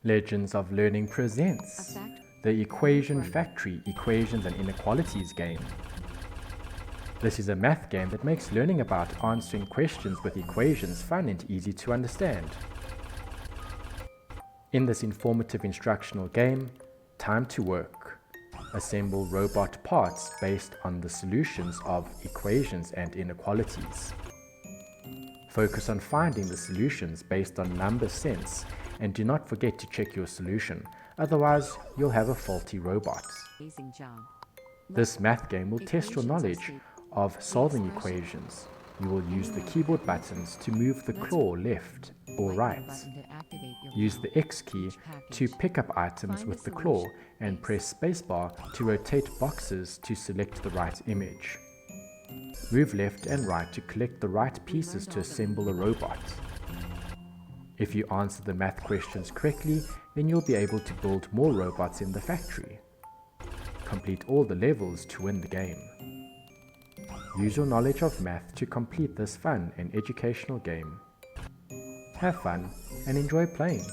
Legends of Learning presents the Equation Factory Equations and Inequalities game. This is a math game that makes learning about answering questions with equations fun and easy to understand. In this informative instructional game, time to work. Assemble robot parts based on the solutions of equations and inequalities. Focus on finding the solutions based on number sense, and do not forget to check your solution, otherwise you'll have a faulty robot. This math game will test your knowledge of solving equations. You will use the keyboard buttons to move the claw left or right. Use the X key to pick up items with the claw and press spacebar to rotate boxes to select the right image. Move left and right to collect the right pieces to assemble a robot. If you answer the math questions correctly, then you'll be able to build more robots in the factory. Complete all the levels to win the game. Use your knowledge of math to complete this fun and educational game. Have fun and enjoy playing.